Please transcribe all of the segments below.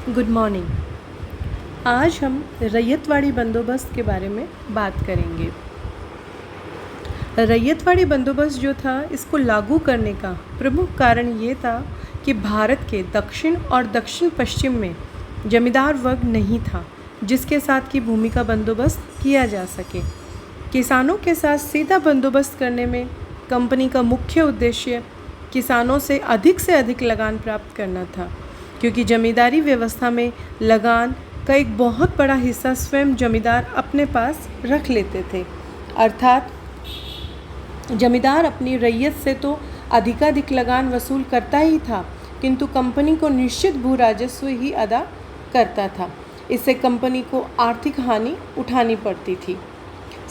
Good morning. आज हम रैयतवाड़ी बंदोबस्त के बारे में बात करेंगे। रैयतवाड़ी बंदोबस्त जो था, इसको लागू करने का प्रमुख कारण ये था कि भारत के दक्षिण और दक्षिण पश्चिम में जमींदार वर्ग नहीं था जिसके साथ की भूमि का बंदोबस्त किया जा सके। किसानों के साथ सीधा बंदोबस्त करने में कंपनी का मुख्य उद्देश्य किसानों से अधिक लगान प्राप्त करना था, क्योंकि जमींदारी व्यवस्था में लगान का एक बहुत बड़ा हिस्सा स्वयं जमींदार अपने पास रख लेते थे। अर्थात जमींदार अपनी रैयत से तो अधिकाधिक लगान वसूल करता ही था, किंतु कंपनी को निश्चित भू राजस्व ही अदा करता था। इससे कंपनी को आर्थिक हानि उठानी पड़ती थी।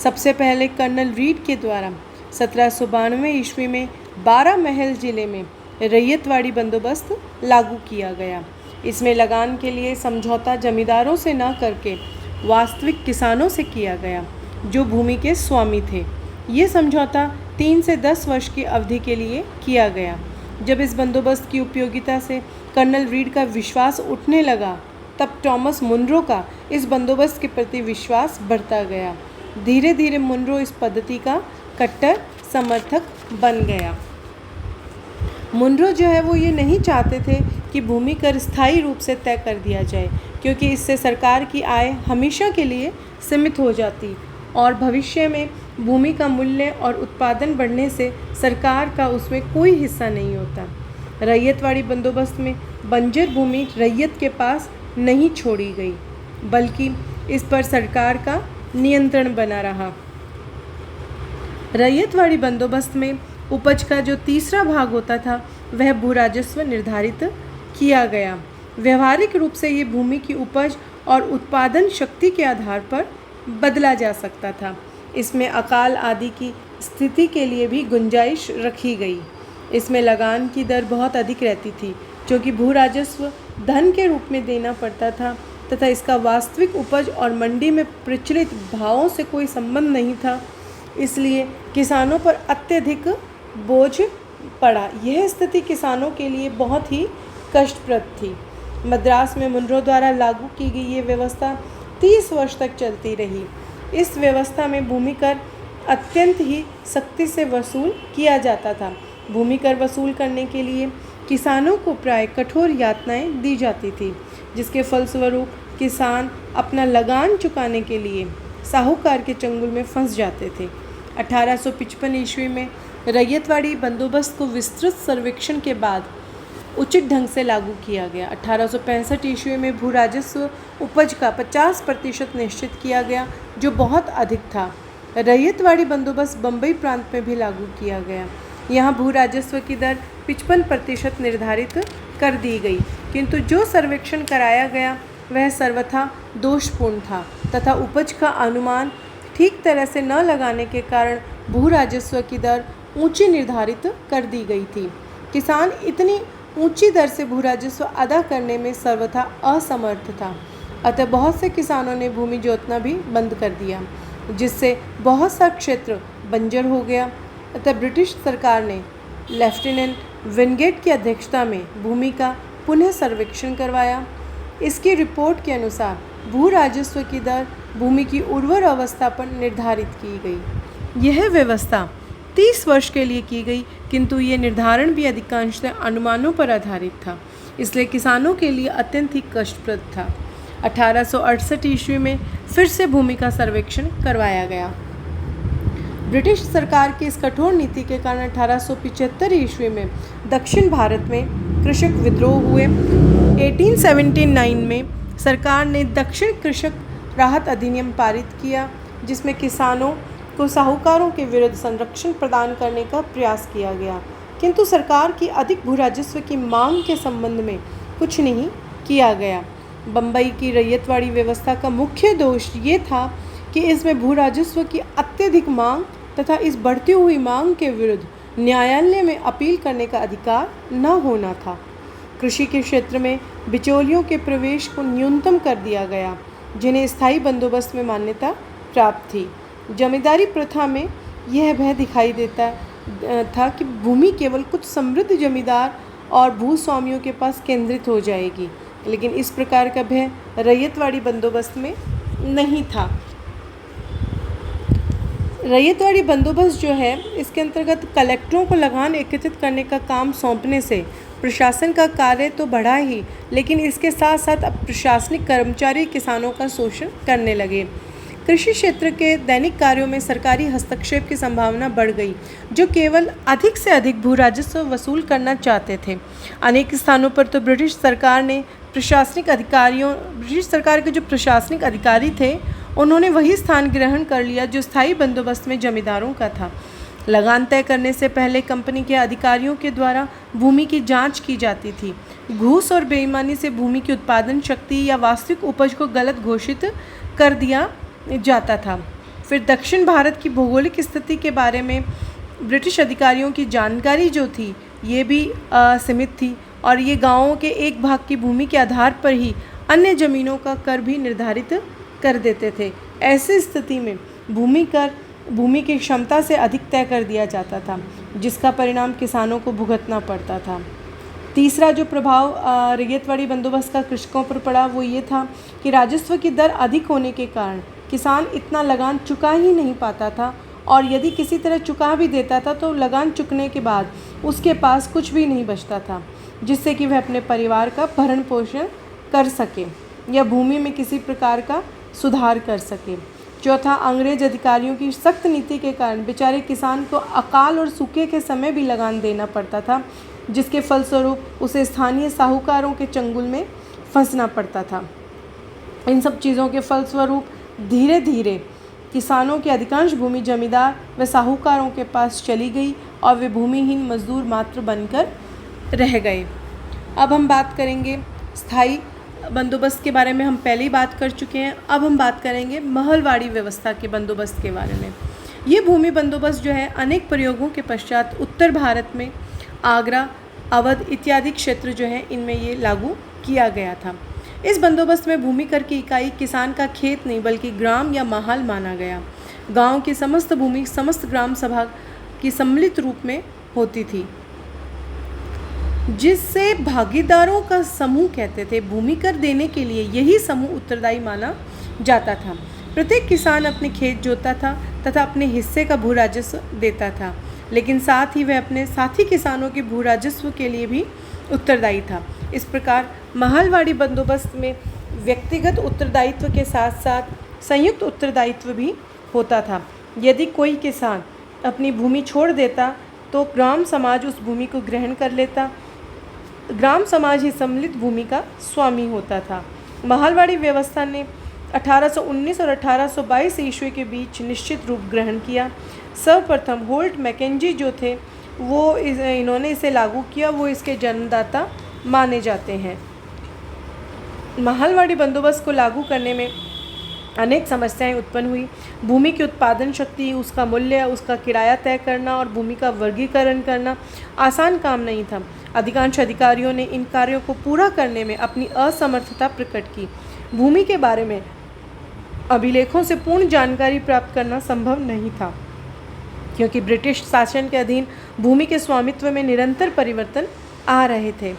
सबसे पहले कर्नल रीड के द्वारा 1792 ईस्वी में 12 महल जिले में रैयतवाड़ी बंदोबस्त लागू किया गया। इसमें लगान के लिए समझौता जमींदारों से न करके वास्तविक किसानों से किया गया, जो भूमि के स्वामी थे। ये समझौता 3 से 10 वर्ष की अवधि के लिए किया गया। जब इस बंदोबस्त की उपयोगिता से कर्नल रीड का विश्वास उठने लगा, तब टॉमस मुनरो का इस बंदोबस्त के प्रति विश्वास बढ़ता गया। धीरे धीरे मुनरो इस पद्धति का कट्टर समर्थक बन गया। मुनरो जो है वो ये नहीं चाहते थे कि भूमि कर स्थायी रूप से तय कर दिया जाए, क्योंकि इससे सरकार की आय हमेशा के लिए सीमित हो जाती और भविष्य में भूमि का मूल्य और उत्पादन बढ़ने से सरकार का उसमें कोई हिस्सा नहीं होता। रैयतवाड़ी बंदोबस्त में बंजर भूमि रैयत के पास नहीं छोड़ी गई, बल्कि इस पर सरकार का नियंत्रण बना रहा। रैयतवाड़ी बंदोबस्त में उपज का जो तीसरा भाग होता था, वह भू राजस्व निर्धारित किया गया। व्यवहारिक रूप से ये भूमि की उपज और उत्पादन शक्ति के आधार पर बदला जा सकता था। इसमें अकाल आदि की स्थिति के लिए भी गुंजाइश रखी गई। इसमें लगान की दर बहुत अधिक रहती थी, क्योंकि भू राजस्व धन के रूप में देना पड़ता था तथा इसका वास्तविक उपज और मंडी में प्रचलित भावों से कोई संबंध नहीं था। इसलिए किसानों पर अत्यधिक बोझ पड़ा। यह स्थिति किसानों के लिए बहुत ही कष्टप्रद थी। मद्रास में मुनरो द्वारा लागू की गई ये व्यवस्था 30 वर्ष तक चलती रही। इस व्यवस्था में भूमि कर अत्यंत ही सख्ती से वसूल किया जाता था। भूमि कर वसूल करने के लिए किसानों को प्राय कठोर यातनाएं दी जाती थी, जिसके फलस्वरूप किसान अपना लगान चुकाने के लिए साहूकार के चंगुल में फंस जाते थे। 1855 ईस्वी में रैयतवाड़ी बंदोबस्त को विस्तृत सर्वेक्षण के बाद उचित ढंग से लागू किया गया। 1865 ईस्वी में भू राजस्व उपज का 50% निश्चित किया गया, जो बहुत अधिक था। रैयतवाड़ी बंदोबस्त बम्बई प्रांत में भी लागू किया गया। यहाँ भू राजस्व की दर 55% निर्धारित कर दी गई, किंतु जो सर्वेक्षण कराया गया वह सर्वथा दोषपूर्ण था तथा उपज का अनुमान ठीक तरह से न लगाने के कारण भू राजस्व की दर ऊंची निर्धारित कर दी गई थी। किसान इतनी ऊंची दर से भू राजस्व अदा करने में सर्वथा असमर्थ था। अतः बहुत से किसानों ने भूमि जोतना भी बंद कर दिया, जिससे बहुत सा क्षेत्र बंजर हो गया। अतः ब्रिटिश सरकार ने लेफ्टिनेंट विनगेट की अध्यक्षता में भूमि का पुनः सर्वेक्षण करवाया। इसकी रिपोर्ट के अनुसार भू राजस्व की दर भूमि की उर्वर अवस्था पर निर्धारित की गई। यह व्यवस्था 30 वर्ष के लिए की गई, किंतु ये निर्धारण भी अधिकांशतः अनुमानों पर आधारित था, इसलिए किसानों के लिए अत्यंत ही कष्टप्रद था। 1868 ईस्वी में फिर से भूमि का सर्वेक्षण करवाया गया। ब्रिटिश सरकार की इस कठोर नीति के कारण 1875 ईस्वी में दक्षिण भारत में कृषक विद्रोह हुए। 1879 में सरकार ने दक्षिण कृषक राहत अधिनियम पारित किया, जिसमें किसानों को साहूकारों के विरुद्ध संरक्षण प्रदान करने का प्रयास किया गया, किंतु सरकार की अधिक भू राजस्व की मांग के संबंध में कुछ नहीं किया गया। बम्बई की रैयतवाड़ी व्यवस्था का मुख्य दोष ये था कि इसमें भू राजस्व की अत्यधिक मांग तथा इस बढ़ती हुई मांग के विरुद्ध न्यायालय में अपील करने का अधिकार न होना था। कृषि के क्षेत्र में बिचौलियों के प्रवेश को न्यूनतम कर दिया गया, जिन्हें स्थायी बंदोबस्त में मान्यता प्राप्त थी। जमींदारी प्रथा में यह भय दिखाई देता था कि भूमि केवल कुछ समृद्ध जमींदार और भूस्वामियों के पास केंद्रित हो जाएगी, लेकिन इस प्रकार का भय रैयतवाड़ी बंदोबस्त में नहीं था। रैयतवाड़ी बंदोबस्त जो है, इसके अंतर्गत कलेक्टरों को लगान एकत्रित करने का काम सौंपने से प्रशासन का कार्य तो बढ़ा ही, लेकिन इसके साथ साथ अब प्रशासनिक कर्मचारी किसानों का शोषण करने लगे। कृषि क्षेत्र के दैनिक कार्यों में सरकारी हस्तक्षेप की संभावना बढ़ गई, जो केवल अधिक से अधिक भू राजस्व वसूल करना चाहते थे। अनेक स्थानों पर तो ब्रिटिश सरकार के जो प्रशासनिक अधिकारी थे, उन्होंने वही स्थान ग्रहण कर लिया जो स्थायी बंदोबस्त में जमींदारों का था। लगान तय करने से पहले कंपनी के अधिकारियों के द्वारा भूमि की जांच की जाती थी। घूस और बेईमानी से भूमि की उत्पादन शक्ति या वास्तविक उपज को गलत घोषित कर दिया जाता था। फिर दक्षिण भारत की भौगोलिक स्थिति के बारे में ब्रिटिश अधिकारियों की जानकारी जो थी, ये भी सीमित थी, और ये गांवों के एक भाग की भूमि के आधार पर ही अन्य ज़मीनों का कर भी निर्धारित कर देते थे। ऐसी स्थिति में भूमि की क्षमता से अधिक तय कर दिया जाता था, जिसका परिणाम किसानों को भुगतना पड़ता था। तीसरा जो प्रभाव रैयतवाड़ी बंदोबस्त का कृषकों पर पड़ा, वो ये था कि राजस्व की दर अधिक होने के कारण किसान इतना लगान चुका ही नहीं पाता था, और यदि किसी तरह चुका भी देता था तो लगान चुकने के बाद उसके पास कुछ भी नहीं बचता था, जिससे कि वह अपने परिवार का भरण पोषण कर सके या भूमि में किसी प्रकार का सुधार कर सके। चौथा, अंग्रेज अधिकारियों की सख्त नीति के कारण बेचारे किसान को अकाल और सूखे के समय भी लगान देना पड़ता था, जिसके फलस्वरूप उसे स्थानीय साहूकारों के चंगुल में फंसना पड़ता था। इन सब चीज़ों के फलस्वरूप धीरे धीरे किसानों की अधिकांश भूमि जमींदार व साहूकारों के पास चली गई और वे भूमिहीन मजदूर मात्र बनकर रह गए। अब हम बात करेंगे स्थायी बंदोबस्त के बारे में। हम पहले ही बात कर चुके हैं। अब हम बात करेंगे महलवाड़ी व्यवस्था के बंदोबस्त के बारे में। ये भूमि बंदोबस्त जो है, अनेक प्रयोगों के पश्चात उत्तर भारत में आगरा, अवध इत्यादि क्षेत्र जो है, इनमें ये लागू किया गया था। इस बंदोबस्त में भूमि कर की इकाई किसान का खेत नहीं बल्कि ग्राम या महाल माना गया। गांव की समस्त भूमि समस्त ग्राम सभा की सम्मिलित रूप में होती थी, जिससे भागीदारों का समूह कहते थे। भूमि कर देने के लिए यही समूह उत्तरदायी माना जाता था। प्रत्येक किसान अपने खेत जोतता था तथा अपने हिस्से का भू राजस्व देता था, लेकिन साथ ही वह अपने साथी किसानों के भू राजस्व के लिए भी उत्तरदायी था। इस प्रकार महलवाड़ी बंदोबस्त में व्यक्तिगत उत्तरदायित्व के साथ साथ संयुक्त उत्तरदायित्व भी होता था। यदि कोई किसान अपनी भूमि छोड़ देता तो ग्राम समाज उस भूमि को ग्रहण कर लेता। ग्राम समाज ही सम्मिलित भूमि का स्वामी होता था। महलवाड़ी व्यवस्था ने 1819 और 1822 ईस्वी के बीच निश्चित रूप ग्रहण किया। सर्वप्रथम होल्ट मैकेंजी जो थे, वो इन्होंने इसे लागू किया। वो इसके जन्मदाता माने जाते हैं। महलवाड़ी बंदोबस्त को लागू करने में अनेक समस्याएं उत्पन्न हुई। भूमि की उत्पादन शक्ति, उसका मूल्य, उसका किराया तय करना और भूमि का वर्गीकरण करना आसान काम नहीं था। अधिकांश अधिकारियों ने इन कार्यों को पूरा करने में अपनी असमर्थता प्रकट की। भूमि के बारे में अभिलेखों से पूर्ण जानकारी प्राप्त करना संभव नहीं था, क्योंकि ब्रिटिश शासन के अधीन भूमि के स्वामित्व में निरंतर परिवर्तन आ रहे थे।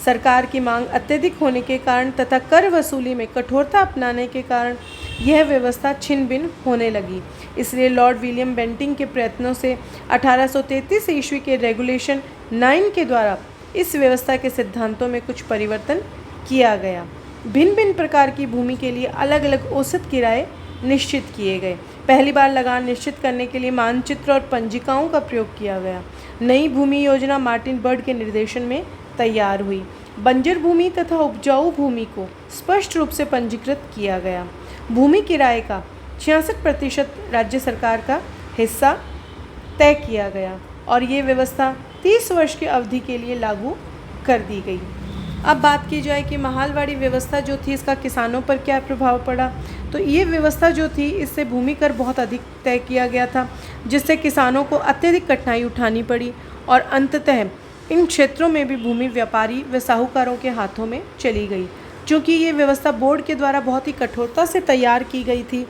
सरकार की मांग अत्यधिक होने के कारण तथा कर वसूली में कठोरता अपनाने के कारण यह व्यवस्था छिन्न भिन्न होने लगी। इसलिए लॉर्ड विलियम बेंटिंग के प्रयत्नों से 1833 ईस्वी के रेगुलेशन 9 के द्वारा इस व्यवस्था के सिद्धांतों में कुछ परिवर्तन किया गया। भिन्न भिन्न प्रकार की भूमि के लिए अलग अलग औसत किराए निश्चित किए गए। पहली बार लगान निश्चित करने के लिए मानचित्र और पंजिकाओं का प्रयोग किया गया। नई भूमि योजना मार्टिन बर्ड के निर्देशन में तैयार हुई। बंजर भूमि तथा उपजाऊ भूमि को स्पष्ट रूप से पंजीकृत किया गया। भूमि किराए का 66% राज्य सरकार का हिस्सा तय किया गया और ये व्यवस्था 30 वर्ष की अवधि के लिए लागू कर दी गई। अब बात की जाए कि महलवाड़ी व्यवस्था जो थी, इसका किसानों पर क्या प्रभाव पड़ा। तो ये व्यवस्था जो थी, इससे भूमि कर बहुत अधिक तय किया गया था, जिससे किसानों को अत्यधिक कठिनाई उठानी पड़ी और अंततः इन क्षेत्रों में भी भूमि व्यापारी व साहूकारों के हाथों में चली गई। चूँकि ये व्यवस्था बोर्ड के द्वारा बहुत ही कठोरता से तैयार की गई थी,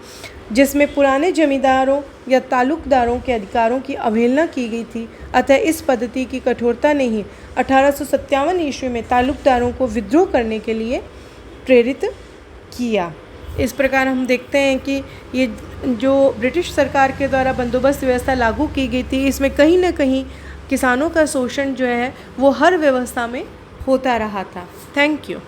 जिसमें पुराने जमींदारों या तालुकदारों के अधिकारों की अवहेलना की गई थी, अतः इस पद्धति की कठोरता ने ही 1857 ईस्वी में तालुकदारों को विद्रोह करने के लिए प्रेरित किया। इस प्रकार हम देखते हैं कि ये जो ब्रिटिश सरकार के द्वारा बंदोबस्त व्यवस्था लागू की गई थी, इसमें कहीं ना कहीं किसानों का शोषण जो है वो हर व्यवस्था में होता रहा था। Thank you.